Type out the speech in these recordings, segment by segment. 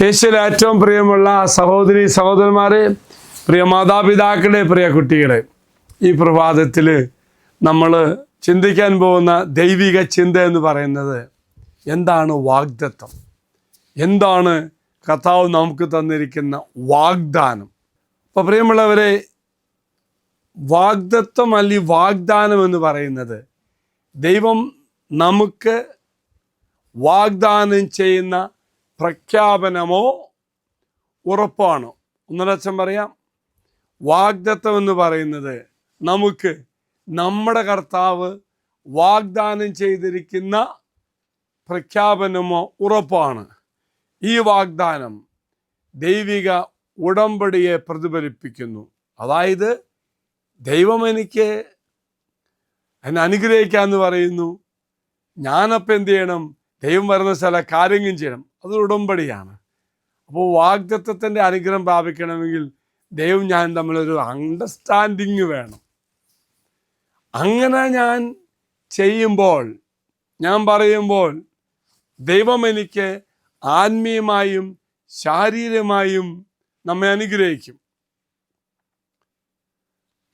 യേശുവിൽ ഏറ്റവും പ്രിയമുള്ള സഹോദരി സഹോദരന്മാരെ, പ്രിയ മാതാപിതാക്കളെ, പ്രിയ കുട്ടികളെ, ഈ പ്രഭാതത്തിൽ നമ്മൾ ചിന്തിക്കാൻ പോകുന്ന ദൈവിക ചിന്ത എന്ന് പറയുന്നത് എന്താണ്? വാഗ്ദത്തം. എന്താണ് കർത്താവ് നമുക്ക് തന്നിരിക്കുന്ന വാഗ്ദാനം? അപ്പോൾ പ്രിയമുള്ളവരെ, വാഗ്ദത്തം അല്ലെങ്കിൽ വാഗ്ദാനം എന്ന് പറയുന്നത് ദൈവം നമുക്ക് വാഗ്ദാനം ചെയ്യുന്ന പ്രഖ്യാപനമോ ഉറപ്പാണോ? ഒന്നടക്ഷം പറയാം, വാഗ്ദത്തം എന്ന് പറയുന്നത് നമുക്ക് നമ്മുടെ കർത്താവ് വാഗ്ദാനം ചെയ്തിരിക്കുന്ന പ്രഖ്യാപനമോ ഉറപ്പാണ്. ഈ വാഗ്ദാനം ദൈവിക ഉടമ്പടിയെ പ്രതിഫലിപ്പിക്കുന്നു. അതായത് ദൈവം എന്നെ അനുഗ്രഹിക്കാമെന്ന് പറയുന്നു. ഞാനപ്പം എന്ത് ചെയ്യണം? ദൈവം വരുന്ന ചില കാര്യങ്ങൾ ചെയ്യണം. അത് ഉടമ്പടിയാണ്. അപ്പോൾ വാഗ്ദത്തത്തിൻ്റെ അനുഗ്രഹം പ്രാപിക്കണമെങ്കിൽ ദൈവം ഞാൻ തമ്മിലൊരു അണ്ടർസ്റ്റാൻഡിങ് വേണം. അങ്ങനെ ഞാൻ ചെയ്യുമ്പോൾ, ഞാൻ പറയുമ്പോൾ ദൈവം എനിക്ക് ആത്മീയമായും ശാരീരികമായും നമ്മെ അനുഗ്രഹിക്കും.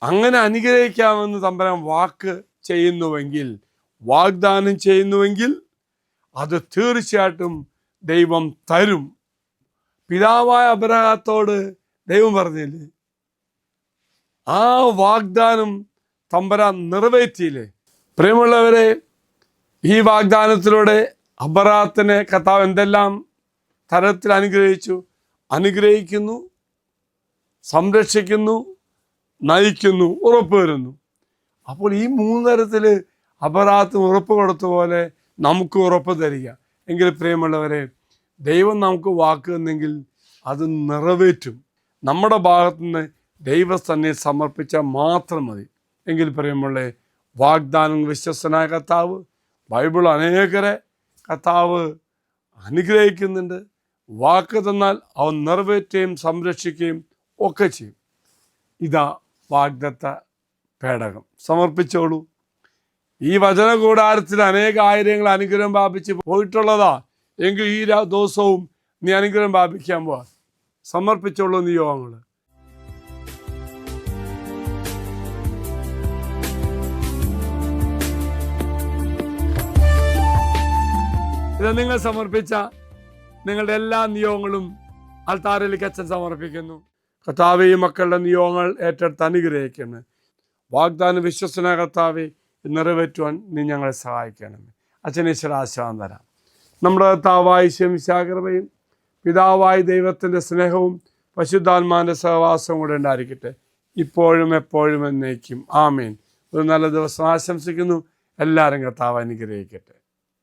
അങ്ങനെ അനുഗ്രഹിക്കാമെന്ന് തമ്പുരാൻ വാക്ക് ചെയ്യുന്നുവെങ്കിൽ, വാഗ്ദാനം ചെയ്യുന്നുവെങ്കിൽ അത് തീർച്ചയായിട്ടും ദൈവം തരും. പിതാവായ അബ്രഹാത്തോട് ദൈവം പറഞ്ഞില്ലേ, ആ വാഗ്ദാനം തമ്പുരാൻ നിറവേറ്റിയില്ലേ? പ്രിയമുള്ളവരെ, ഈ വാഗ്ദാനത്തിലൂടെ അബ്രഹാത്തിനെ കർത്താവ് എന്തെല്ലാം തരത്തിൽ അനുഗ്രഹിക്കുന്നു, സംരക്ഷിക്കുന്നു, നയിക്കുന്നു, ഉറപ്പ് വരുന്നു. അപ്പോൾ ഈ മൂന്ന് തരത്തിൽ അബ്രഹാത്തിന് ഉറപ്പ് കൊടുത്ത പോലെ നമുക്ക് ഉറപ്പ് തരിക. എങ്കിൽ പ്രിയമുള്ളവരെ, ദൈവം നമുക്ക് വാക്ക് തന്നെങ്കിൽ അത് നിറവേറ്റും. നമ്മുടെ ഭാഗത്തുനിന്ന് ദൈവസന്നിധിയിൽ സമർപ്പിച്ചാൽ മാത്രം മതി. എങ്കിൽ പ്രിയമുള്ള, വാഗ്ദാനം വിശ്വസ്തനായ കർത്താവ് ബൈബിൾ അനേകരെ കർത്താവ് അനുഗ്രഹിക്കുന്നുണ്ട്. വാക്ക് തന്നാൽ അവൻ നിറവേറ്റുകയും സംരക്ഷിക്കുകയും ഒക്കെ ചെയ്യും. ഇതാ വാഗ്ദത്ത പേടകം, സമർപ്പിച്ചോളൂ. ഈ വചന കൂടാരത്തിൽ അനേക ആയിരങ്ങൾ അനുഗ്രഹം പ്രാപിച്ച് പോയിട്ടുള്ളതാ. എങ്കിൽ ഈ ദിവസവും നീ അനുഗ്രഹം പ്രാപിക്കാൻ പോവാ. സമർപ്പിച്ചോളൂ നിയോഗങ്ങൾ. ഇത് നിങ്ങൾ സമർപ്പിച്ച നിങ്ങളുടെ എല്ലാ നിയോഗങ്ങളും അൽത്താരയിലേക്ക് അച്ഛൻ സമർപ്പിക്കുന്നു. കർത്താവേ, ഈ മക്കളുടെ നിയോഗങ്ങൾ ഏറ്റെടുത്ത് അനുഗ്രഹിക്കുന്നു. വാഗ്ദാന വിശ്വസന കർത്താവേ, നിറവേറ്റുവാൻ നീ ഞങ്ങളെ സഹായിക്കണമേ. അച്ഛനീശ്വര ആശീർവാദം തരാം. നമ്മുടെ കർത്താവായ ശംശാകൃപയും പിതാവായ ദൈവത്തിൻ്റെ സ്നേഹവും പരിശുദ്ധാത്മാവിൻ്റെ സഹവാസവും കൂടെ ഉണ്ടായിരിക്കട്ടെ, ഇപ്പോഴും എപ്പോഴും എന്നേക്കും. ആമേൻ. ഒരു നല്ല ദിവസം ആശംസിക്കുന്നു. എല്ലാവരും കർത്താവ് അനുഗ്രഹിക്കട്ടെ.